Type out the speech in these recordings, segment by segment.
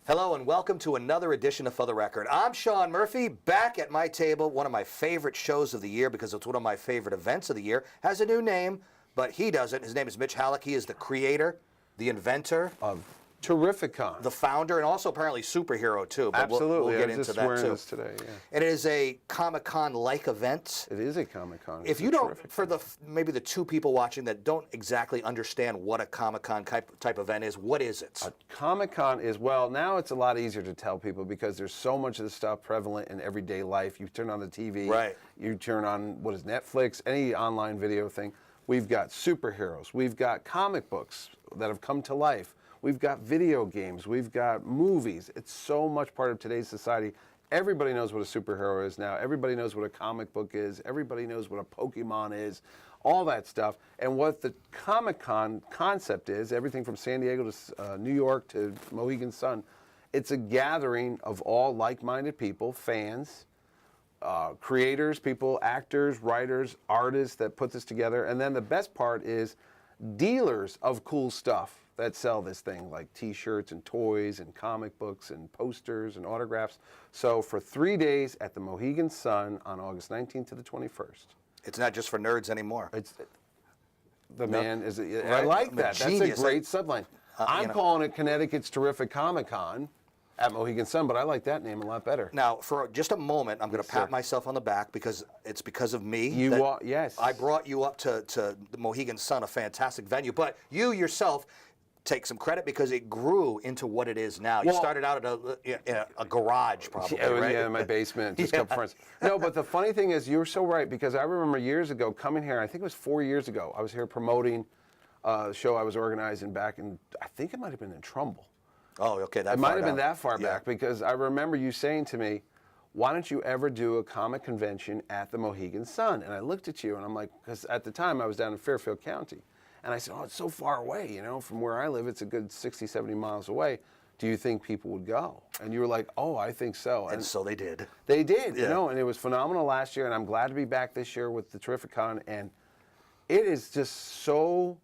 Hello and welcome to another edition of For the Record. I'm Sean Murphy, back at my table. One of my favorite shows of the year because it's one of my favorite events of the year. Has a new name, but he doesn't. His name is Mitch Halleck. He is the creator, the inventor of TerrifiCon, the founder, and also apparently superhero too. But absolutely, we'll get into that too. This today, yeah. And it is a Comic-Con-like event. It is a Comic-Con. If you don't, for the maybe the two people watching that don't exactly understand what a Comic-Con type event is, what is it? A Comic-Con is, well, now it's a lot easier to tell people because there's so much of this stuff prevalent in everyday life. You turn on the TV, right? You turn on what is Netflix, any online video thing. We've got superheroes. We've got comic books that have come to life. We've got video games, we've got movies. It's so much part of today's society. Everybody knows what a superhero is now. Everybody knows what a comic book is. Everybody knows what a Pokemon is, all that stuff. And what the Comic-Con concept is, everything from San Diego to New York to Mohegan Sun, it's a gathering of all like-minded people, fans, creators, people, actors, writers, artists that put this together. And then the best part is dealers of cool stuff that sell this thing, like t-shirts and toys and comic books and posters and autographs. So for 3 days at the Mohegan Sun on August 19th to the 21st. It's not just for nerds anymore. It's the man is. Right? I like that. Genius. That's a great subline. I'm calling it Connecticut's Terrific Comic-Con at Mohegan Sun, but I like that name a lot better. Now, for just a moment, I'm going to pat myself on the back because it's because of me. Yes. I brought you up to the Mohegan Sun, a fantastic venue, but you yourself take some credit because it grew into what it is now. You started out at a garage, probably, right? Yeah, in my basement, just a couple friends. No, but the funny thing is, you're so right, because I remember years ago coming here, I think it was 4 years ago, I was here promoting a show I was organizing back in, I think it might have been in Trumbull. Oh, okay, it might have been that far back, because I remember you saying to me, why don't you ever do a comic convention at the Mohegan Sun? And I looked at you, and I'm like, because at the time I was down in Fairfield County. And I said, oh, it's so far away, you know, from where I live, it's a good 60, 70 miles away. Do you think people would go? And you were like, oh, I think so. And so they did. They did, you know, and it was phenomenal last year, and I'm glad to be back this year with the TerrifiCon. And it is just so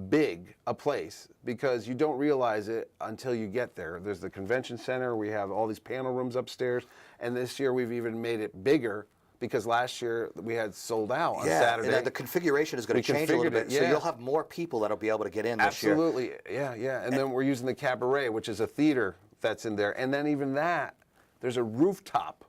big a place because you don't realize it until you get there. There's the convention center, we have all these panel rooms upstairs, and this year we've even made it bigger because last year we had sold out on Saturday. And the configuration is going to change a little bit, so you'll have more people that'll be able to get in this year. Absolutely, yeah. And then we're using the Cabaret, which is a theater that's in there. And then even that, there's a rooftop.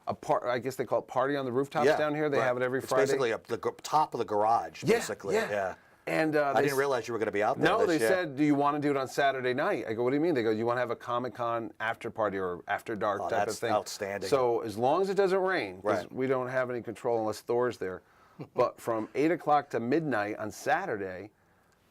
I guess they call it Party on the Rooftops down here. They have it every Friday. It's basically the top of the garage, basically. Yeah. And I didn't realize you were going to be out there. No, they said, do you want to do it on Saturday night? I go, what do you mean? They go, you want to have a Comic-Con after party or after dark type of thing. That's outstanding. So as long as it doesn't rain, because we don't have any control unless Thor's there. But from 8 o'clock to midnight on Saturday,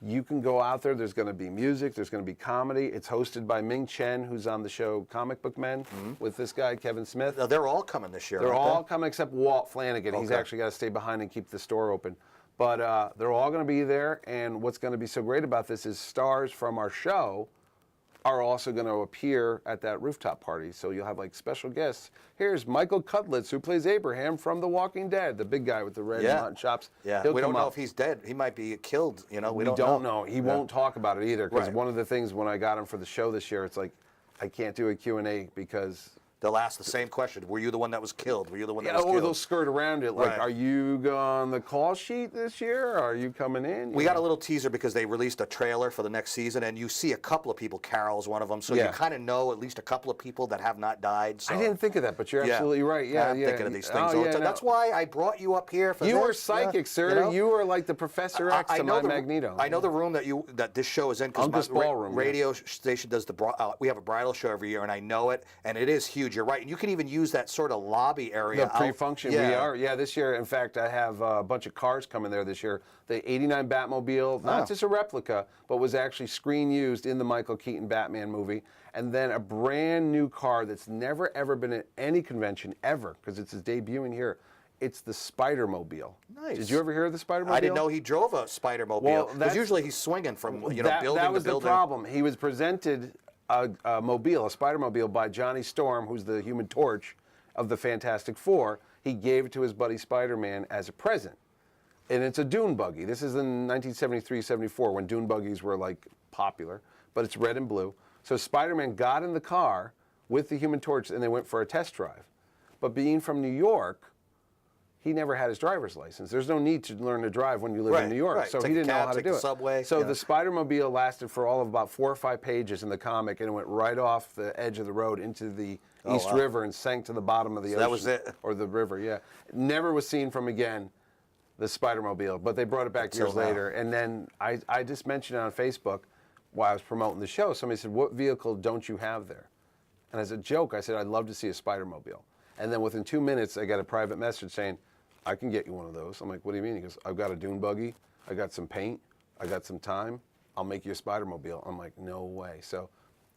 you can go out there. There's going to be music. There's going to be comedy. It's hosted by Ming Chen, who's on the show Comic Book Men with this guy, Kevin Smith. Now, they're all coming this year, They're all coming except Walt Flanagan. He's actually got to stay behind and keep the store open. But they're all going to be there, and what's going to be so great about this is stars from our show are also going to appear at that rooftop party. So you'll have like special guests. Here's Michael Cutlitz, who plays Abraham from The Walking Dead, the big guy with the red mutton chops. Yeah, we don't know if he's dead. He might be killed. You know, we don't know. He won't talk about it either, because one of the things when I got him for the show this year, it's like I can't do a Q&A because they'll ask the same question. Were you the one that was killed? Were you the one that was killed? Or they'll skirt around it. Like, are you on the call sheet this year? Are you coming in? We got a little teaser because they released a trailer for the next season, and you see a couple of people. Carol's one of them. So you kind of know at least a couple of people that have not died. So. I didn't think of that, but you're absolutely right. Yeah, I'm thinking of these things all the time. That's why I brought you up here for this. You were psychic, sir. You know? You were like the Professor X to my Magneto. I know the room that this show is in because my Ballroom, radio station does we have a bridal show every year, and I know it, and it is huge. You're right. And you can even use that sort of lobby area. The pre-function, we are. Yeah, this year, in fact, I have a bunch of cars coming there this year. The 89 Batmobile, not just a replica, but was actually screen used in the Michael Keaton Batman movie. And then a brand new car that's never, ever been at any convention, ever, because it's his debuting here. It's the Spider-Mobile. Nice. Did you ever hear of the Spider-Mobile? I didn't know he drove a Spider-Mobile. Because usually he's swinging from building to building. That was the problem. He was presented a mobile, a Spider-Mobile, by Johnny Storm, who's the Human Torch of the Fantastic Four. He gave it to his buddy Spider-Man as a present. And it's a dune buggy. This is in 1973-74 when dune buggies were like popular, but it's red and blue. So Spider-Man got in the car with the Human Torch, and they went for a test drive. But being from New York, he never had his driver's license. There's no need to learn to drive when you live in New York, so Take he a didn't know cab, how to take do the it. subway, So yeah. the Spider-Mobile lasted for all of about 4 or 5 pages in the comic, and it went right off the edge of the road into the East River and sank to the bottom of the ocean. That was it? Or the river, yeah. Never was seen from again, the Spider-Mobile, but they brought it back Until years now. later. And then I just mentioned it on Facebook while I was promoting the show. Somebody said, what vehicle don't you have there? And as a joke, I said, I'd love to see a Spider-Mobile. And then within 2 minutes, I got a private message saying, I can get you one of those. I'm like, what do you mean? He goes, I've got a dune buggy, I got some paint, I got some time, I'll make you a Spider-Mobile. I'm like, no way. So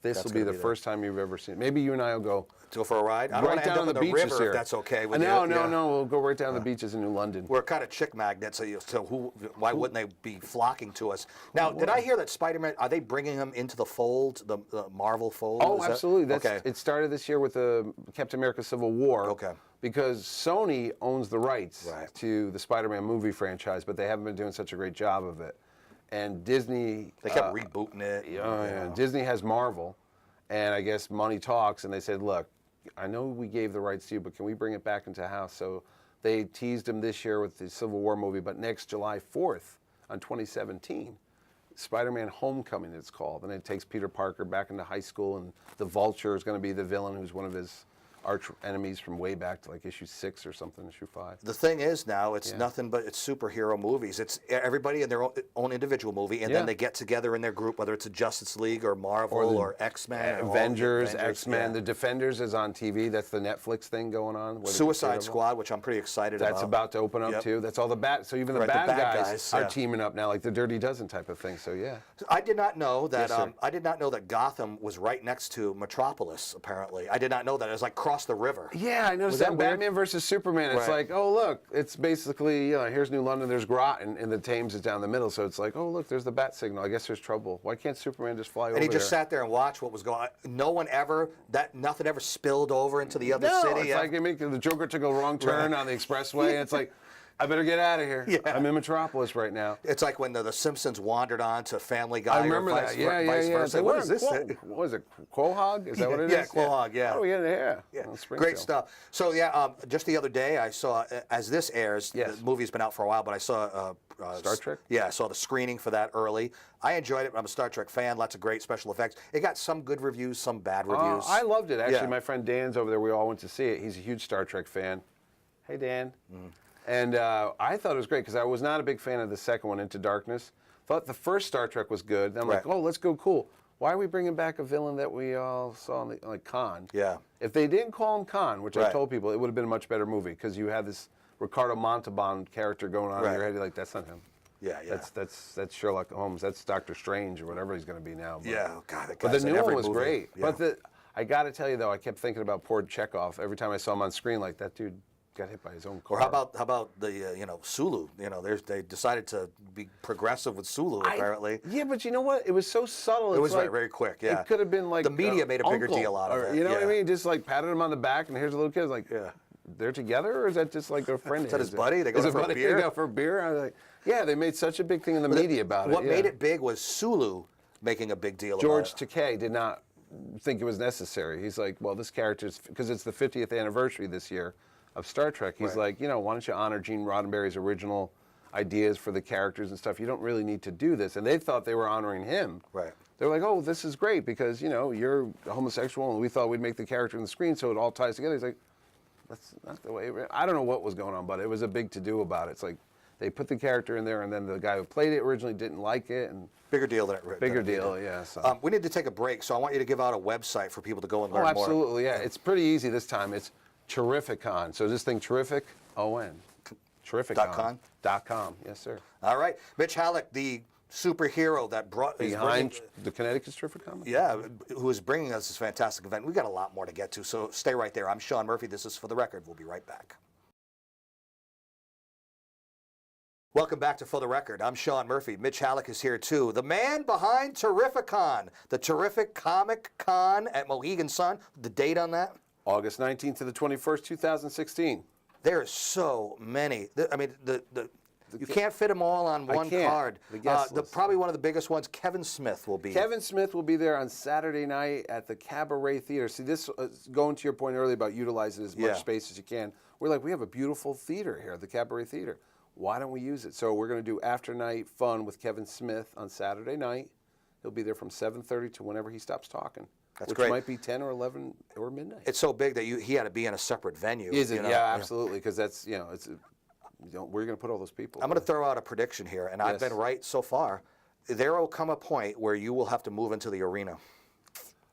this That's will be gonna the be first time you've ever seen it. Maybe you and I will go Go for a ride? I don't right want to end down up the in the beaches river here. if that's okay with you. No, Yeah. we'll go right down the beaches in New London. We're kind of chick magnets, so why wouldn't they be flocking to us? Now, did I hear that Spider-Man, are they bringing him into the fold, the Marvel fold? Oh, Is that- absolutely. okay. It started this year with the Captain America Civil War. Okay. Because Sony owns the rights Right. to the Spider-Man movie franchise, but they haven't been doing such a great job of it. And Disney... They kept rebooting it. Yeah. Disney has Marvel, and I guess money talks, and they said, look, I know we gave the rights to you, but can we bring it back into house? So they teased him this year with the Civil War movie, but next July 4th on 2017, Spider-Man Homecoming it's called, and it takes Peter Parker back into high school, and the Vulture is going to be the villain who's one of his arch enemies from way back to like issue 6 or something, issue 5. The thing is now, it's nothing but it's superhero movies. It's everybody in their own individual movie, and then they get together in their group, whether it's a Justice League or Marvel or X-Men. Avengers, X-Men, yeah. The Defenders is on TV. That's the Netflix thing going on. What is it, Suicide Daredevil? Squad, which I'm pretty excited about. That's about to open up too. That's all the bad. So even the Right, the bad bad guys guys, are yeah. teaming up now, like the Dirty Dozen type of thing. So yeah. I did not know that. Yes, sir. I did not know that Gotham was right next to Metropolis. Apparently, I did not know that. It was like across the river. Yeah, I noticed that that in weird? Batman versus Superman. It's Right. like, oh look, it's basically here's New London, there's Groton, and the Thames is down the middle. So it's like, oh look, there's the bat signal. I guess there's trouble. Why can't Superman just fly over And he there? just sat there and watched what was going on. Nothing ever spilled over into the other No, city. it's Yeah. like the Joker took a wrong turn on the expressway, and it's like, I better get out of here. Yeah. I'm in Metropolis right now. It's like when the Simpsons wandered on to Family Guy. I remember or that. vice, Yeah, vice yeah. versa. Like, What we're is in this? What was it? Quahog? Is that what it is? Yeah, Quahog, yeah. How do we get in here? Yeah, Well, great Springfield. stuff. So yeah, just the other day I saw, as this airs, Yes. the movie's been out for a while, but I saw Star Trek? Yeah, I saw the screening for that early. I enjoyed it. I'm a Star Trek fan. Lots of great special effects. It got some good reviews, some bad reviews. I loved it. Actually, Yeah. my friend Dan's over there. We all went to see it. He's a huge Star Trek fan. Hey, Dan. And I thought it was great because I was not a big fan of the second one, Into Darkness. Thought the first Star Trek was good. And I'm like, Right. oh, let's go cool. Why are we bringing back a villain that we all saw on like Khan? Yeah. If they didn't call him Khan, which I Right. told people, it would have been a much better movie because you had this Ricardo Montalban character going on in Right. your head. You're like, that's not him. Yeah, yeah. That's Sherlock Holmes. That's Doctor Strange or whatever he's going to be now. But, Yeah, oh, God, that but the guy's in new one every was movie. great. Yeah. But I got to tell you though, I kept thinking about poor Chekhov every time I saw him on screen. Like that dude got hit by his own car. Or how about the Sulu? They decided to be progressive with Sulu apparently. Yeah, but you know what? It was so subtle. It It's was like, very quick. Yeah, It could have been like the media made a bigger uncle, deal out of or, it. You know what I yeah. mean? Just like patted him on the back, and here's a little kid. It's like, Yeah. they're together, or is that just like a friend? Is that his buddy? They go Is it for a buddy? beer? They go for a beer. I was like, yeah, they made such a big thing in the media about it. What yeah. made it big was Sulu making a big deal George about it. Takei did not think it was necessary. He's like, well, this character's, because it's the 50th anniversary this year of Star Trek, he's Right. like, why don't you honor Gene Roddenberry's original ideas for the characters and stuff? You don't really need to do this. And they thought they were honoring him. Right. They're like, oh, this is great because, you're a homosexual and we thought we'd make the character on the screen so it all ties together. He's like, that's not the way. I don't know what was going on, but it was a big to-do about it. It's like they put the character in there and then the guy who played it originally didn't like it. And Bigger deal than it. bigger than it deal, needed. yeah. So. We need to take a break, so I want you to give out a website for people to go and Oh, learn more. absolutely, yeah. It's pretty easy this time. It's TerrifiCon. So this thing, Terrific, O-N. TerrifiCon. .com, yes, sir. All right, Mitch Halleck, the superhero that is Behind bringing- the Connecticut's TerrifiCon? yeah, who is bringing us this fantastic event. We've got a lot more to get to, so stay right there. I'm Sean Murphy. This is For the Record. We'll be right back. Welcome back to For the Record. I'm Sean Murphy. Mitch Halleck is here too. The man behind TerrifiCon, the terrific Comic Con at Mohegan Sun. The date on that? August 19th to the 21st, 2016. There are so many. I mean, the You can't fit them all on one can't. card. The guest list. Probably one of the biggest ones, Kevin Smith will be. Kevin Smith will be there on Saturday night at the Cabaret Theater. See, this going to your point earlier about utilizing as much space as you can. We're like, we have a beautiful theater here, the Cabaret Theater. Why don't we use it? So we're going to do after night fun with Kevin Smith on Saturday night. He'll be there from 7:30 to whenever he stops talking. Which great. might be 10 or 11 or midnight. It's so big that he had to be in a separate venue. Is it? Yeah, absolutely. Because that's, it's, we're going to put all those people. I'm going to throw out a prediction here, and I've been right so far. There will come a point where you will have to move into the arena.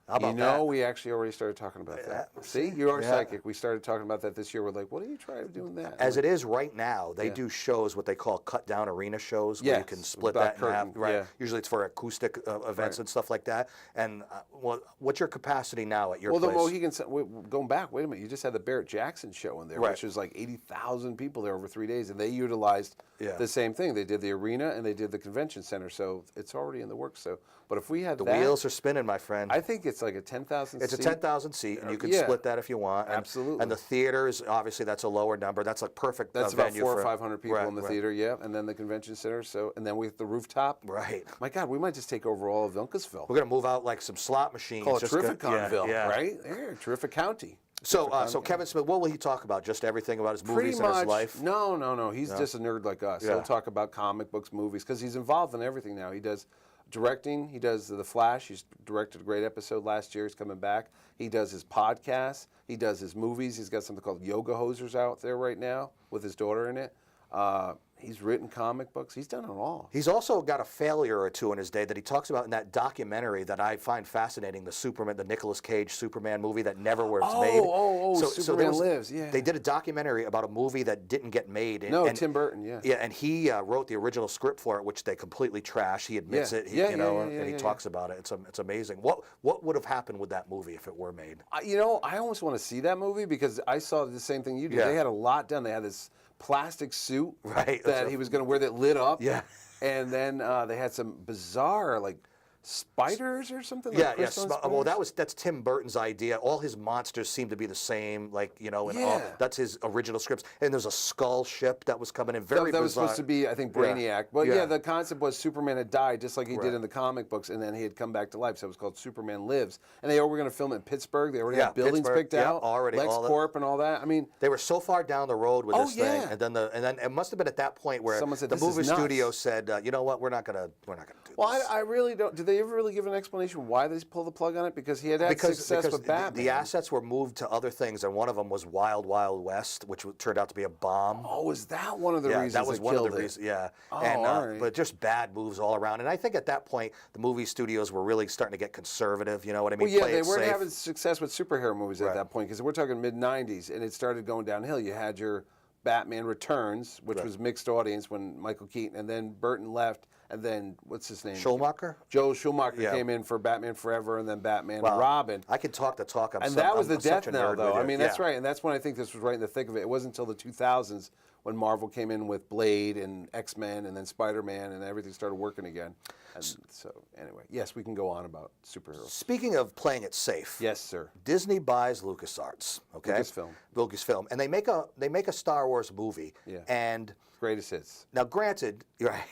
How about that? We actually already started talking about that. See, you are psychic. We started talking about that this year. We're like, what are you trying to do doing that? As it is right now, they do shows, what they call cut-down arena shows, where you can split that in half. Right. Yeah. Usually it's for acoustic events and stuff like that. And what's your capacity now at your place? Well, the Mohegan, going back, wait a minute, you just had the Barrett Jackson show in there, which was like 80,000 people there over 3 days, and they utilized the same thing. They did the arena and they did the convention center, so it's already in the works. So, but if we had the wheels are spinning, my friend. I think it's like a 10,000 seat. It's a 10,000 seat, and you can split that if you want. And, absolutely. And the theaters, obviously, that's a lower number. That's like perfect. That's about venue 400 or 500 people in the theater, and then the convention center. So, and then we have the rooftop. Right. My God, we might just take over all of Uncasville. We're gonna move out like some slot machines. Call it TerrifiConville, right? There, Terrific County. So Kevin Smith, what will he talk about? Just everything about his movies and his life? No. He's just a nerd like us. He'll talk about comic books, movies, because he's involved in everything now. He does directing. He does The Flash. He's directed a great episode last year. He's coming back. He does his podcast. He does his movies. He's got something called Yoga Hosers out there right now with his daughter in it. He's written comic books. He's done it all. He's also got a failure or two in his day that he talks about in that documentary that I find fascinating, the Nicolas Cage Superman movie that never was made. Superman Lives, yeah. They did a documentary about a movie that didn't get made. And Tim Burton, Yeah, and he wrote the original script for it, which they completely trashed. He admits it, and he talks about it. It's amazing. What would have happened with that movie if it were made? I almost want to see that movie because I saw the same thing you did. They had a lot done. They had this plastic suit that he was going to wear that lit up. Yeah. And then they had some bizarre, like, spiders or something? Well, that's Tim Burton's idea. All his monsters seem to be the same, that's his original scripts. And there's a skull ship that was coming in very bizarre. That was supposed to be, I think, Brainiac. But the concept was Superman had died just like he did in the comic books, and then he had come back to life. So it was called Superman Lives. And they were going to film it in Pittsburgh. They already had buildings picked out. Already. LexCorp and all that. I mean, they were so far down the road with this thing, and then it must have been at that point where the movie studio said, you know what, we're not gonna do this. Well, I really don't. Did they ever really give an explanation why they pulled the plug on it? Because he had success with Batman. The assets were moved to other things, and one of them was Wild Wild West, which turned out to be a bomb. Oh, is that one of the reasons? That was one of the reasons. Yeah. But just bad moves all around. And I think at that point, the movie studios were really starting to get conservative. You know what I mean? Well, they weren't having success with superhero movies at that point because we're talking mid-'90s, and it started going downhill. You had your Batman Returns, which was mixed audience when Michael Keaton, and then Burton left. And then, what's his name? Schumacher? Joel Schumacher came in for Batman Forever and then Batman and Robin. I can talk the talk. That was the death knell, though. I mean, that's right. And that's when I think this was right in the thick of it. It wasn't until the 2000s when Marvel came in with Blade and X-Men and then Spider-Man and everything started working again. And so, anyway, yes, we can go on about superheroes. Speaking of playing it safe. Yes, sir. Disney buys LucasArts, okay? Lucasfilm. And they make a Star Wars movie. Yeah. And greatest hits. Now, granted, you're right,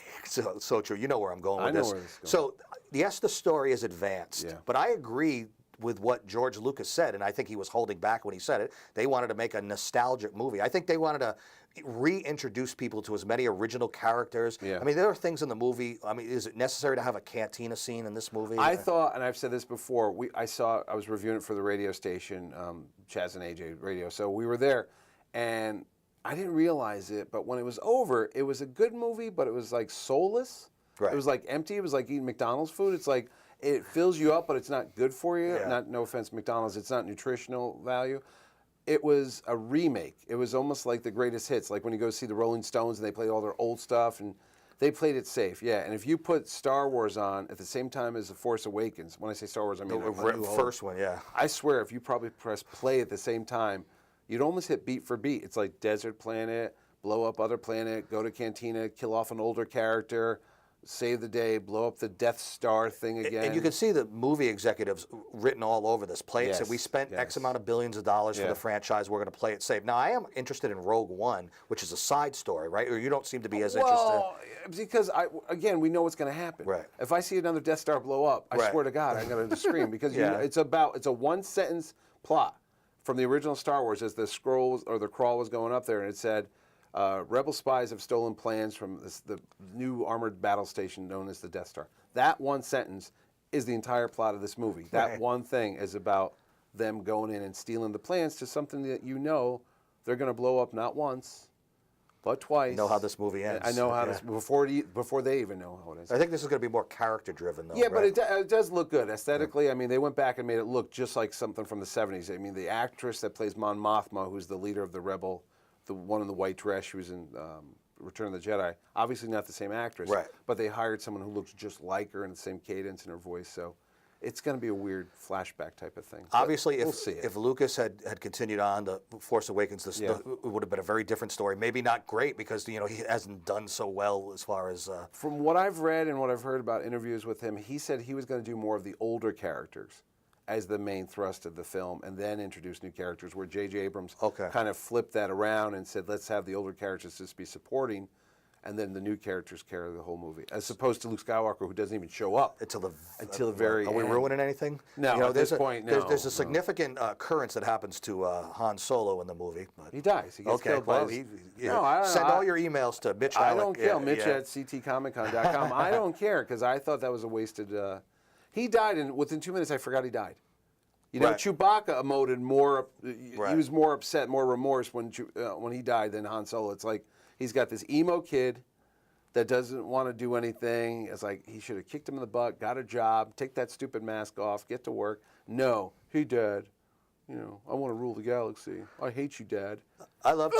so true. You know where I'm going with this. I know where this is going. So, yes, the story is advanced, but I agree with what George Lucas said, and I think he was holding back when he said it. They wanted to make a nostalgic movie. I think they wanted to reintroduce people to as many original characters. Yeah. I mean, there are things in the movie. I mean, is it necessary to have a cantina scene in this movie? I thought, and I've said this before, I was reviewing it for the radio station, Chaz and AJ Radio, so we were there, and I didn't realize it, but when it was over, it was a good movie, but it was like soulless. Right. It was like empty. It was like eating McDonald's food. It's like it fills you up, but it's not good for you. Yeah. No offense, McDonald's. It's not nutritional value. It was a remake. It was almost like the greatest hits, like when you go see the Rolling Stones and they play all their old stuff, and they played it safe. Yeah, and if you put Star Wars on at the same time as The Force Awakens, when I say Star Wars, I mean the first one, yeah. I swear, if you probably press play at the same time, you'd almost hit beat for beat. It's like desert planet, blow up other planet, go to cantina, kill off an older character, save the day, blow up the Death Star thing again. And you can see the movie executives written all over this. Play it. Said we spent X amount of billions of dollars for the franchise. We're going to play it safe. Now, I am interested in Rogue One, which is a side story, right? Or you don't seem to be as interested. Well, because again, we know what's going to happen. Right. If I see another Death Star blow up, I swear to God, I'm going to scream because it's a one-sentence plot from the original Star Wars. As the scrolls or the crawl was going up there, and it said, "Rebel spies have stolen plans from the new armored battle station known as the Death Star." That one sentence is the entire plot of this movie. That one thing is about them going in and stealing the plans to something that they're going to blow up not once, but twice. You know how this movie ends. I know how this before they even know how it ends. I think this is going to be more character-driven, though. Yeah, right? but it does look good aesthetically. I mean, they went back and made it look just like something from the '70s. I mean, the actress that plays Mon Mothma, who's the leader of the rebel, the one in the white dress, she was in Return of the Jedi. Obviously not the same actress, but they hired someone who looks just like her and the same cadence in her voice. So it's going to be a weird flashback type of thing. Obviously, we'll see it. if Lucas had continued on to Force Awakens, it would have been a very different story. Maybe not great because he hasn't done so well as far as. From what I've read and what I've heard about interviews with him, he said he was going to do more of the older characters as the main thrust of the film, and then introduce new characters. Where J.J. Abrams kind of flipped that around and said, let's have the older characters just be supporting, and then the new characters carry the whole movie, as opposed to Luke Skywalker, who doesn't even show up until the very end. Are we ruining anything? No, at this point, no. There's a significant occurrence that happens to Han Solo in the movie. But he dies. He gets killed by his... Send all your emails to Mitch. I don't care. Mitch at ctcomiccon.com. I don't care, because I thought that was a wasted... He died, and within 2 minutes, I forgot he died. Chewbacca emoted more. He was more upset, more remorse when he died than Han Solo. It's like he's got this emo kid that doesn't want to do anything. It's like he should have kicked him in the butt, got a job, take that stupid mask off, get to work. No, he died. I want to rule the galaxy. I hate you, Dad. I love.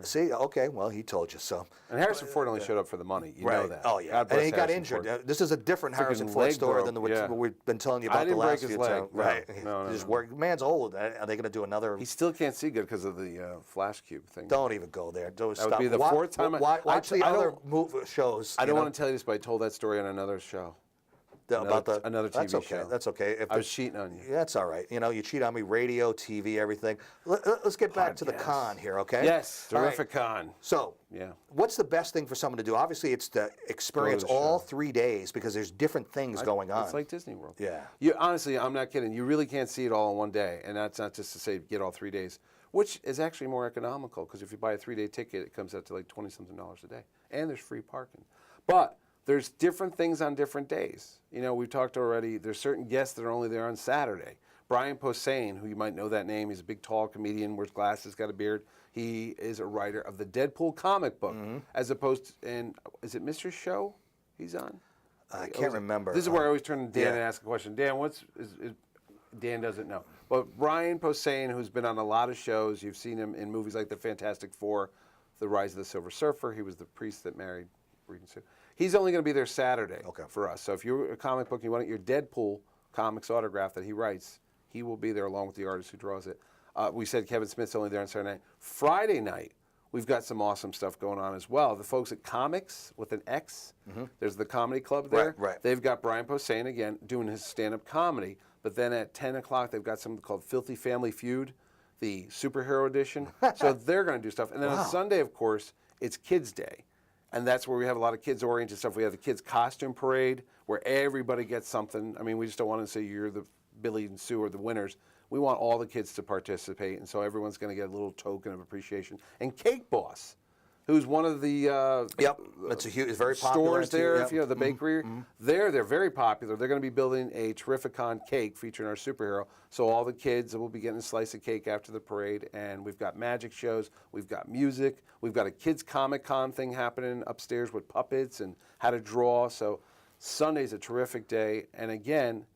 See, okay, well, he told you so. And Harrison Ford only showed up for the money. You know that. Oh yeah, and he got injured. This is a different Harrison Ford story than what we've been telling you about the last few times. Right. No. Man's old. Are they going to do another? He still can't see good because of the flash cube thing. Don't even go there. That would be the fourth time. Watch the other shows. I don't want to tell you this, but I told that story on another show. Another TV show. That's okay. I was cheating on you. That's all right. You cheat on me, radio, TV, everything. Let's get back to the con here, okay? Yes, TerrifiCon. So, what's the best thing for someone to do? Obviously, it's to experience all 3 days because there's different things going on. It's like Disney World. Yeah. Honestly, I'm not kidding. You really can't see it all in one day, and that's not just to say get all 3 days, which is actually more economical because if you buy a 3-day ticket, it comes out to like $20-something a day, and there's free parking. But there's different things on different days. We've talked already. There's certain guests that are only there on Saturday. Brian Posehn, who you might know that name, he's a big, tall comedian, wears glasses, got a beard. He is a writer of the Deadpool comic book, as opposed to, and is it Mr. Show he's on? I can't remember. This is where I always turn to Dan and ask a question. Dan, Dan doesn't know. But Brian Posehn, who's been on a lot of shows, you've seen him in movies like The Fantastic Four, The Rise of the Silver Surfer. He was the priest that married Regan Sue. He's only going to be there Saturday for us. So if you're a comic book and you want your Deadpool comics autograph that he writes, he will be there along with the artist who draws it. We said Kevin Smith's only there on Saturday night. Friday night, we've got some awesome stuff going on as well. The folks at Comics with an X, there's the comedy club there. Right. They've got Brian Posehn again doing his stand-up comedy. But then at 10 o'clock, they've got something called Filthy Family Feud, the superhero edition. So they're going to do stuff. And then on Sunday, of course, it's Kids Day. And that's where we have a lot of kids-oriented stuff. We have the kids' costume parade where everybody gets something. I mean, we just don't want to say you're the Billy and Sue or the winners. We want all the kids to participate, and so everyone's going to get a little token of appreciation. And Cake Boss, who's one of the it's very popular stores there. If you know the bakery, they're very popular. They're going to be building a TerrifiCon cake featuring our superhero. So all the kids will be getting a slice of cake after the parade, and we've got magic shows, we've got music, we've got a kids Comic-Con thing happening upstairs with puppets and how to draw. So Sunday's a terrific day, and again,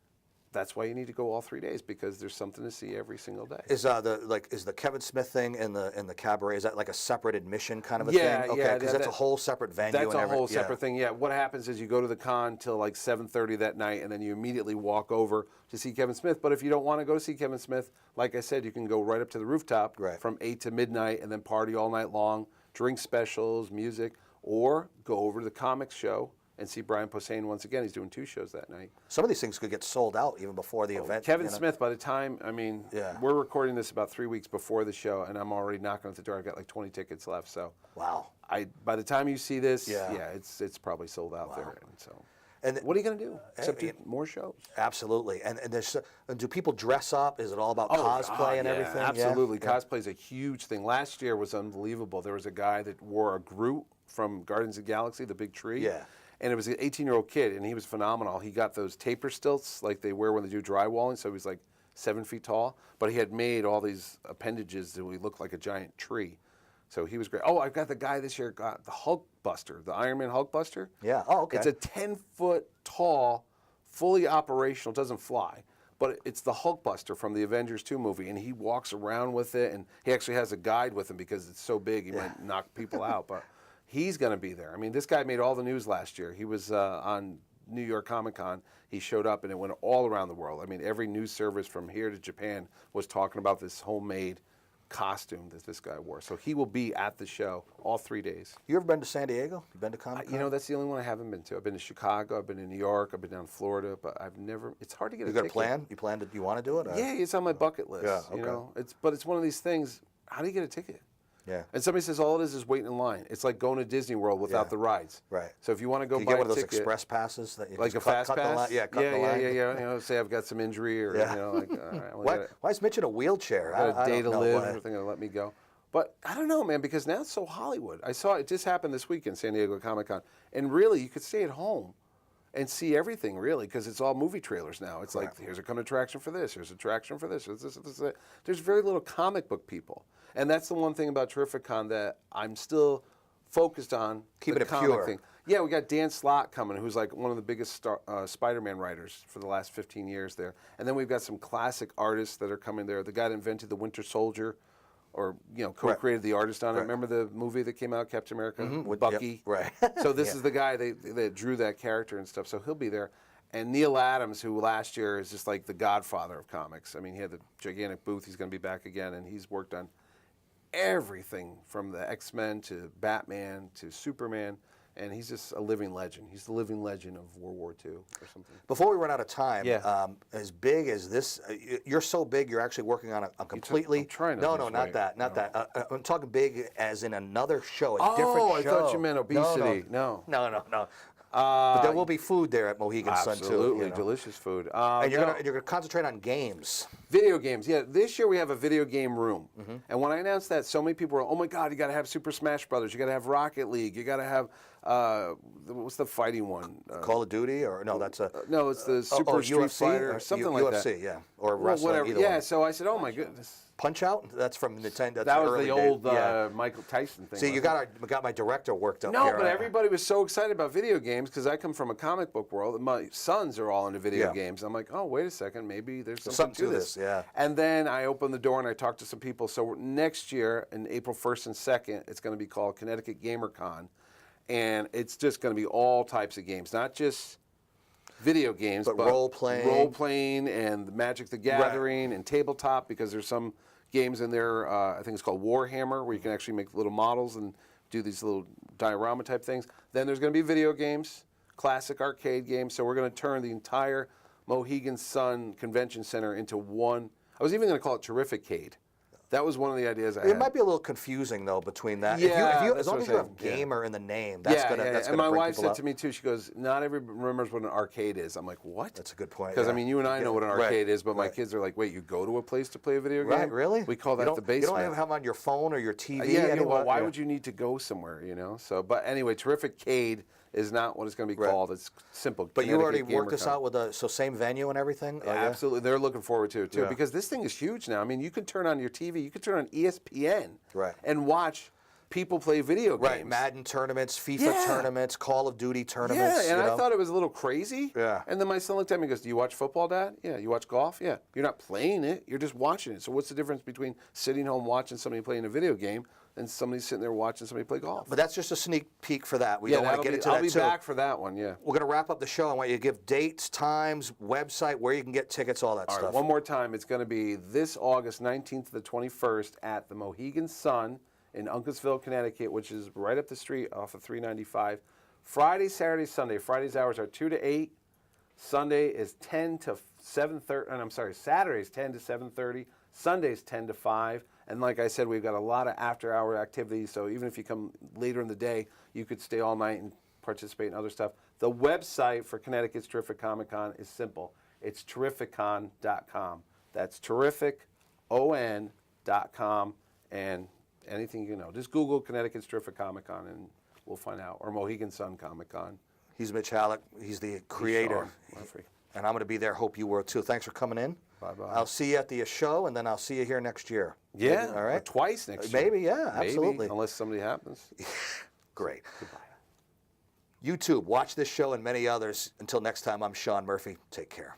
that's why you need to go all 3 days because there's something to see every single day. Is the Kevin Smith thing in the cabaret, is that like a separate admission kind of a thing? Okay, because that's a whole separate venue. That's a whole separate thing. Yeah. What happens is you go to the con till like 7:30 that night, and then you immediately walk over to see Kevin Smith. But if you don't want to go see Kevin Smith, like I said, you can go right up to the rooftop from 8 to midnight, and then party all night long, drink specials, music, or go over to the comics show and see Brian Posehn once again. He's doing 2 shows that night. Some of these things could get sold out even before the event. Kevin Smith, by the time, I mean, Yeah. we're recording this about 3 weeks before the show, and I'm already knocking at the door. I've got like 20 tickets left, so Wow. by the time you see this, Yeah. it's probably sold out there. And so, And what are you going to do except do more shows? Absolutely. And do people dress up? Is it all about cosplay and everything? Absolutely. Yeah. Cosplay is a huge thing. Last year was unbelievable. There was a guy that wore a Groot from Guardians of the Galaxy, the big tree. Yeah. And it was an 18-year-old kid, and he was phenomenal. He got those taper stilts like they wear when they do drywalling, so he was like 7 feet tall. But he had made all these appendages that would look like a giant tree. So he was great. Oh, I've got the guy this year got the Hulk Buster, the Iron Man Hulk Buster. Yeah. Oh, okay. It's a 10-foot tall, fully operational, doesn't fly, but it's the Hulk Buster from the Avengers 2 movie, and he walks around with it, and he actually has a guide with him because it's so big he might knock people out, but he's going to be there. I mean, this guy made all the news last year. He was on New York Comic Con. He showed up, and it went all around the world. I mean, every news service from here to Japan was talking about this homemade costume that this guy wore. So he will be at the show all 3 days. You ever been to San Diego? You been to Comic Con? You know, that's the only one I haven't been to. I've been to Chicago, I've been to New York, I've been down to Florida, but I've never, it's hard to get a ticket. You got a plan? You plan to, you want to do it? Or? Yeah, it's on my bucket list. Yeah, okay. You know, but it's one of these things, how do you get a ticket? Yeah. And somebody says all it is waiting in line. It's like going to Disney World without the rides. Right. So if you want to go You buy get one of a those ticket, express passes that you like just a fast cut the pass. line. Yeah, cut the line. Yeah. You know, say I've got some injury or you know, like all right, Why is Mitch in a wheelchair? got a I day don't to know live. why. Everything will let me go. But I don't know, man, because now it's so Hollywood. I saw it just happened this week in San Diego Comic Con, and really, you could stay at home and see everything, really, because it's all movie trailers now. It's like, here's a come attraction for this, here's an attraction for this, this. There's very little comic book people, and that's the one thing about TerrifiCon that I'm still focused on. Keeping the it comic pure. thing. Yeah, we got Dan Slott coming, who's like one of the biggest Spider-Man writers for the last 15 years there, and then we've got some classic artists that are coming there. The guy that invented the Winter Soldier, or you know, co-created the artist on it. Remember the movie that came out, Captain America, with Bucky? Yep. Right. So this is the guy that drew that character and stuff. So he'll be there. And Neil Adams, who last year is just like the godfather of comics. I mean, he had the gigantic booth. He's going to be back again, and he's worked on everything from the X-Men to Batman to Superman. And he's just a living legend. He's the living legend of World War II or something. Before we run out of time, Yeah. As big as this, you're so big, you're actually working on a completely. I'm trying to no, lose no, not weight. that, not that. I'm talking big as in another show, a different Oh, show. I thought you meant obesity. No. But there will be food there at Mohegan Sun too. Absolutely, You know? delicious food. And you're gonna concentrate on games. Video games, yeah. This year we have a video game room, and when I announced that, so many people were, "Oh my God, you got to have Super Smash Brothers, you got to have Rocket League, you got to have what's the fighting one? Call of Duty, or no? That's a No, it's the Super Street UFC, Fighter, or something UFC, like that. UFC, yeah, or Well, wrestling. whatever. Either Yeah. one. So I said, "Oh my goodness." Punch Out. That's from Nintendo. That's That was early the days. old Yeah. Michael Tyson thing. See, you wasn't it? got my director worked up No, here. but everybody was so excited about video games because I come from a comic book world. And my sons are all into video Yeah. games. I'm like, oh, wait a second, maybe there's Something something to this, yeah. And then I opened the door and I talked to some people. So next year, in April 1st and 2nd, it's going to be called Connecticut GamerCon. And it's just going to be all types of games, not just video games, But role-playing. Role-playing and Magic the Gathering and tabletop, because there's some games in there, I think it's called Warhammer, where you can actually make little models and do these little diorama type things. Then there's going to be video games, classic arcade games. So we're going to turn the entire Mohegan Sun Convention Center into one. I was even going to call it Terrificade. That was one of the ideas I had. It might be a little confusing though between that. Yeah, if you, that's as long what as I'm you have saying, yeah. gamer in the name, that's gonna And gonna my bring wife people said up. to me too. She goes, "Not everybody remembers what an arcade is." I'm like, "What?" That's a good point. Because yeah. I mean, you and I know what an Right, arcade is, but my right. kids are like, "Wait, you go to a place to play a video game?" Right, really? We call You that don't- the basement. You don't even have them on your phone or your TV. Yeah, anymore? well, why Yeah. would you need to go somewhere, you know? So, but anyway, Terrificade is not what it's going to be Right. called. It's simple. But you already Connecticut worked this GamerCon. out with so same venue and everything. Oh, yeah? Absolutely, they're looking forward to it too Yeah. because this thing is huge now. I mean, you can turn on your TV, you can turn on ESPN, Right. and watch people play video games. Right, Madden tournaments, FIFA Yeah. tournaments, Call of Duty tournaments. Yeah, and you know? I thought it was a little crazy. Yeah. And then my son looked at me and goes, "Do you watch football, Dad?" "Yeah." "You watch golf?" "Yeah." "You're not playing it, you're just watching it. So what's the difference between sitting home watching somebody playing a video game and somebody sitting there watching somebody play golf?" But that's just a sneak peek for that. We don't want to get into I'll that be too. back for that one, yeah. We're going to wrap up the show. I want you to give dates, times, website, where you can get tickets, all that All stuff. right, one more time. It's going to be this August 19th to the 21st at the Mohegan Sun in Uncasville, Connecticut, which is right up the street off of 395 Friday, Saturday, Sunday. Friday's hours are 2 to 8. Sunday is 10 to 7:30. And I'm sorry, Saturday's 10 to 7:30. Sunday's 10 to 5. And like I said, we've got a lot of after-hour activities. So even if you come later in the day, you could stay all night and participate in other stuff. The website for Connecticut's Terrific Comic Con is simple. It's TerrifiCon.com. That's TerrificON.com. And anything you know. Just Google Connecticut's Terrific Comic Con and we'll find out. Or Mohegan Sun Comic Con. He's Mitch Halleck. He's the creator. And I'm going to be there. Hope you will too. Thanks for coming in. Bye-bye. I'll see you at the show, and then I'll see you here next year. Yeah. Maybe, all right. Or twice next year. Maybe, yeah, absolutely. Maybe, unless something happens. Great. Goodbye. YouTube, watch this show and many others. Until next time, I'm Sean Murphy. Take care.